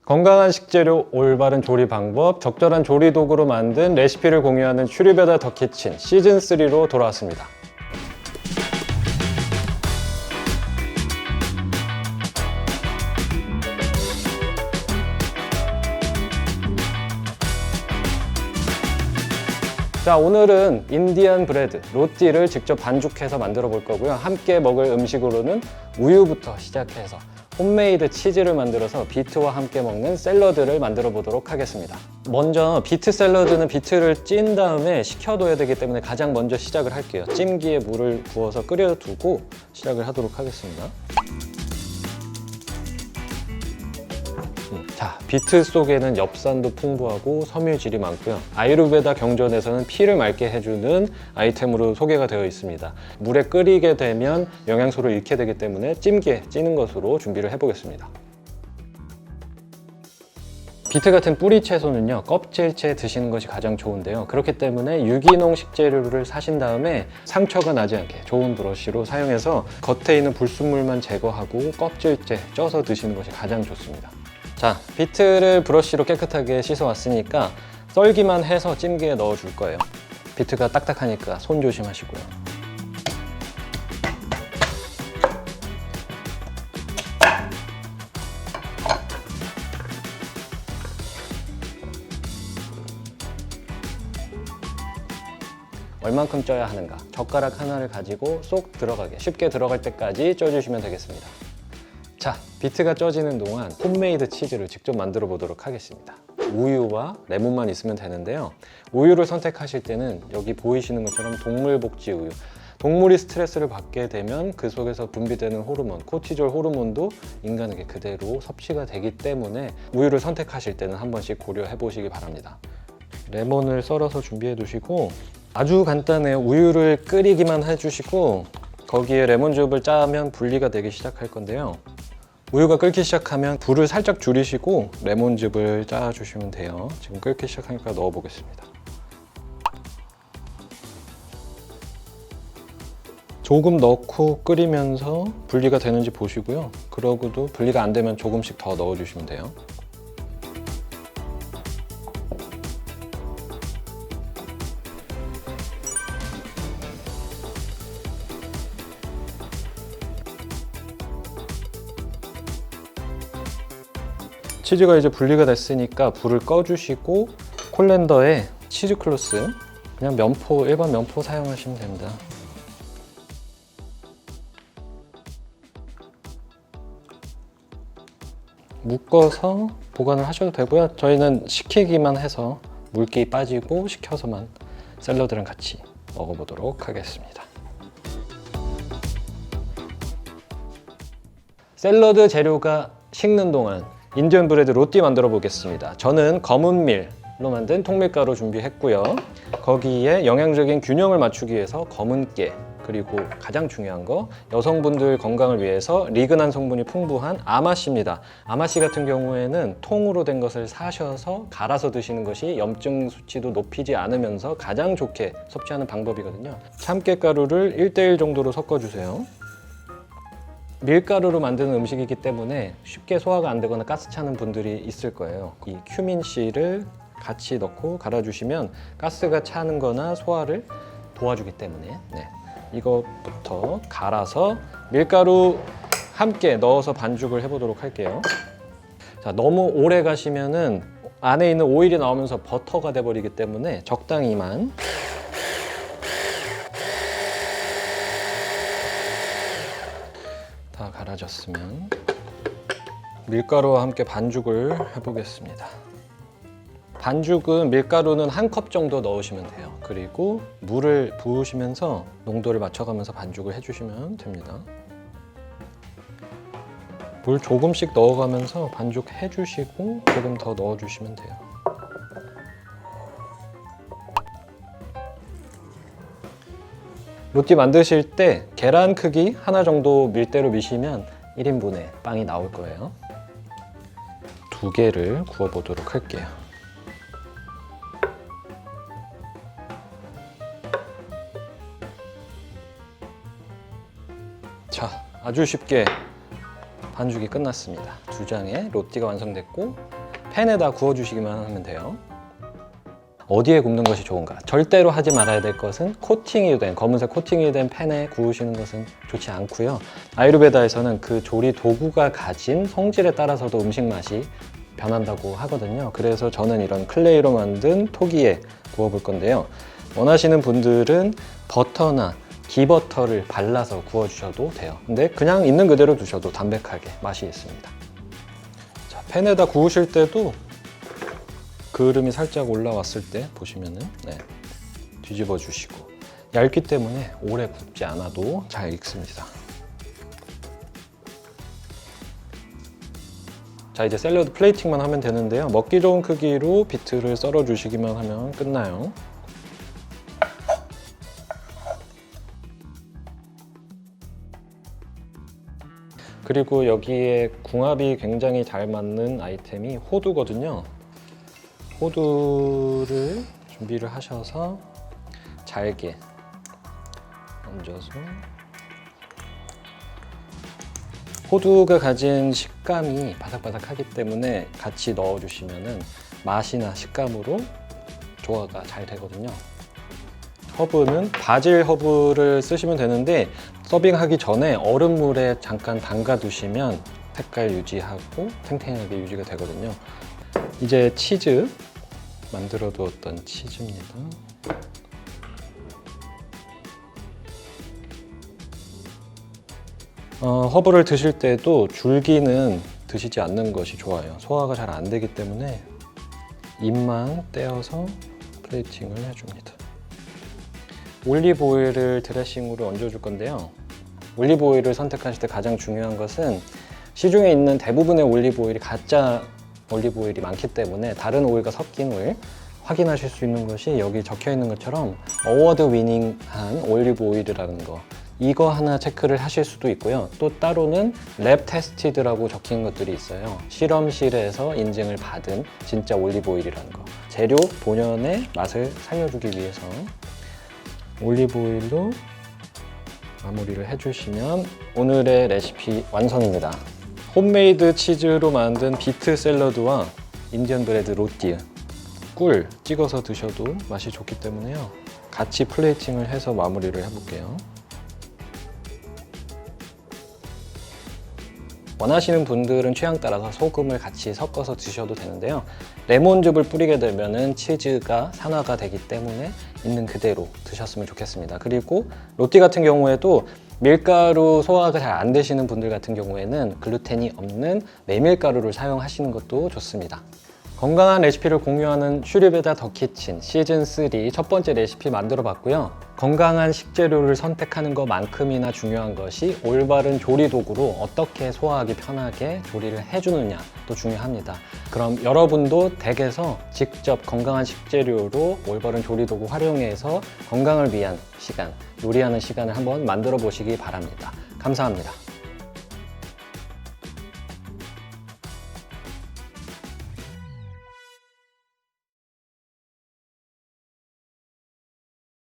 건강한 식재료, 올바른 조리 방법, 적절한 조리 도구로 만든 레시피를 공유하는 추리베다 더 키친 시즌3로 돌아왔습니다. 자, 오늘은 인디안 브레드, 로띠를 직접 반죽해서 만들어 볼 거고요. 함께 먹을 음식으로는 우유부터 시작해서 홈메이드 치즈를 만들어서 비트와 함께 먹는 샐러드를 만들어 보도록 하겠습니다. 먼저 비트 샐러드는 비트를 찐 다음에 식혀둬야 되기 때문에 가장 먼저 시작을 할게요. 찜기에 물을 부어서 끓여두고 시작을 하도록 하겠습니다. 자, 비트 속에는 엽산도 풍부하고 섬유질이 많고요. 아유르베다 경전에서는 피를 맑게 해주는 아이템으로 소개가 되어 있습니다. 물에 끓이게 되면 영양소를 잃게 되기 때문에 찜기에 찌는 것으로 준비를 해보겠습니다. 비트 같은 뿌리 채소는요, 껍질째 드시는 것이 가장 좋은데요. 그렇기 때문에 유기농 식재료를 사신 다음에 상처가 나지 않게 좋은 브러쉬로 사용해서 겉에 있는 불순물만 제거하고 껍질째 쪄서 드시는 것이 가장 좋습니다. 자, 비트를 브러쉬로 깨끗하게 씻어왔으니까 썰기만 해서 찜기에 넣어줄 거예요. 비트가 딱딱하니까 손 조심하시고요. 얼만큼 쪄야 하는가? 젓가락 하나를 가지고 쏙 들어가게, 쉽게 들어갈 때까지 쪄주시면 되겠습니다. 자, 비트가 쪄지는 동안 홈메이드 치즈를 직접 만들어 보도록 하겠습니다. 우유와 레몬만 있으면 되는데요. 우유를 선택하실 때는 여기 보이시는 것처럼 동물복지 우유. 동물이 스트레스를 받게 되면 그 속에서 분비되는 호르몬, 코티졸 호르몬도 인간에게 그대로 섭취가 되기 때문에 우유를 선택하실 때는 한 번씩 고려해 보시기 바랍니다. 레몬을 썰어서 준비해 두시고, 아주 간단해요. 우유를 끓이기만 해주시고 거기에 레몬즙을 짜면 분리가 되기 시작할 건데요. 우유가 끓기 시작하면 불을 살짝 줄이시고 레몬즙을 짜주시면 돼요. 지금 끓기 시작하니까 넣어보겠습니다. 조금 넣고 끓이면서 분리가 되는지 보시고요. 그러고도 분리가 안 되면 조금씩 더 넣어주시면 돼요. 치즈가 이제 분리가 됐으니까 불을 꺼주시고 콜렌더에 치즈 클로스, 그냥 면포, 일반 면포 사용하시면 됩니다. 묶어서 보관을 하셔도 되고요. 저희는 식히기만 해서 물기 빠지고 식혀서만 샐러드랑 같이 먹어보도록 하겠습니다. 샐러드 재료가 식는 동안 인디언 브레드 로띠 만들어 보겠습니다. 저는 검은 밀로 만든 통밀가루 준비했고요. 거기에 영양적인 균형을 맞추기 위해서 검은 깨, 그리고 가장 중요한 거, 여성분들 건강을 위해서 리그난 성분이 풍부한 아마씨입니다. 아마씨 같은 경우에는 통으로 된 것을 사셔서 갈아서 드시는 것이 염증 수치도 높이지 않으면서 가장 좋게 섭취하는 방법이거든요. 참깨가루를 1:1 정도로 섞어주세요. 밀가루로 만드는 음식이기 때문에 쉽게 소화가 안 되거나 가스 차는 분들이 있을 거예요. 이 큐민씨를 같이 넣고 갈아주시면 가스가 차는 거나 소화를 도와주기 때문에, 이것부터 갈아서 밀가루 함께 넣어서 반죽을 해보도록 할게요. 자, 너무 오래 가시면은 안에 있는 오일이 나오면서 버터가 돼버리기 때문에 적당히만. 다 갈아졌으면 밀가루와 함께 반죽을 해보겠습니다. 반죽은 밀가루는 1컵 정도 넣으시면 돼요. 그리고 물을 부으시면서 농도를 맞춰가면서 반죽을 해주시면 됩니다. 물 조금씩 넣어가면서 반죽 해주시고 조금 더 넣어주시면 돼요. 로띠 만드실 때 계란 크기 하나 정도 밀대로 미시면 1인분의 빵이 나올 거예요. 2개를 구워보도록 할게요. 자, 아주 쉽게 반죽이 끝났습니다. 2장의 로띠가 완성됐고 팬에다 구워주시기만 하면 돼요. 어디에 굽는 것이 좋은가? 절대로 하지 말아야 될 것은 코팅이 된, 검은색 코팅이 된 팬에 구우시는 것은 좋지 않고요. 아유르베다에서는 그 조리 도구가 가진 성질에 따라서도 음식 맛이 변한다고 하거든요. 그래서 저는 이런 클레이로 만든 토기에 구워볼 건데요. 원하시는 분들은 버터나 기버터를 발라서 구워주셔도 돼요. 근데 그냥 있는 그대로 두셔도 담백하게 맛이 있습니다. 자, 팬에다 구우실 때도 그을음이 살짝 올라왔을 때 보시면은 뒤집어 주시고, 얇기 때문에 오래 굽지 않아도 잘 익습니다. 자, 이제 샐러드 플레이팅만 하면 되는데요. 먹기 좋은 크기로 비트를 썰어 주시기만 하면 끝나요. 그리고 여기에 궁합이 굉장히 잘 맞는 아이템이 호두거든요. 호두를 준비를 하셔서 잘게 얹어서, 호두가 가진 식감이 바삭바삭하기 때문에 같이 넣어주시면 맛이나 식감으로 조화가 잘 되거든요. 허브는 바질 허브를 쓰시면 되는데 서빙하기 전에 얼음물에 잠깐 담가 두시면 색깔 유지하고 탱탱하게 유지가 되거든요. 이제 치즈, 만들어 두었던 치즈입니다. 허브를 드실 때도 줄기는 드시지 않는 것이 좋아요. 소화가 잘 안 되기 때문에 잎만 떼어서 플레이팅을 해줍니다. 올리브 오일을 드레싱으로 얹어줄 건데요. 올리브 오일을 선택하실 때 가장 중요한 것은 시중에 있는 대부분의 올리브 오일이 가짜 올리브 오일이 많기 때문에 다른 오일과 섞임을 확인하실 수 있는 것이 여기 적혀 있는 것처럼 어워드 위닝한 올리브 오일이라는 거, 이거 하나 체크를 하실 수도 있고요. 또 따로는 랩 테스티드라고 적힌 것들이 있어요. 실험실에서 인증을 받은 진짜 올리브 오일이라는 거. 재료 본연의 맛을 살려주기 위해서 올리브 오일로 마무리를 해주시면 오늘의 레시피 완성입니다. 홈메이드 치즈로 만든 비트 샐러드와 인디언 브레드 로띠, 꿀 찍어서 드셔도 맛이 좋기 때문에요. 같이 플레이팅을 해서 마무리를 해볼게요. 원하시는 분들은 취향 따라서 소금을 같이 섞어서 드셔도 되는데요. 레몬즙을 뿌리게 되면 치즈가 산화가 되기 때문에 있는 그대로 드셨으면 좋겠습니다. 그리고 로띠 같은 경우에도 밀가루 소화가 잘 안 되시는 분들 같은 경우에는 글루텐이 없는 메밀가루를 사용하시는 것도 좋습니다. 건강한 레시피를 공유하는 슈리베다 더 키친 시즌3 첫 번째 레시피 만들어 봤고요. 건강한 식재료를 선택하는 것만큼이나 중요한 것이 올바른 조리 도구로 어떻게 소화하기 편하게 조리를 해주느냐도 중요합니다. 그럼 여러분도 댁에서 직접 건강한 식재료로 올바른 조리 도구 활용해서 건강을 위한 시간, 요리하는 시간을 한번 만들어 보시기 바랍니다. 감사합니다.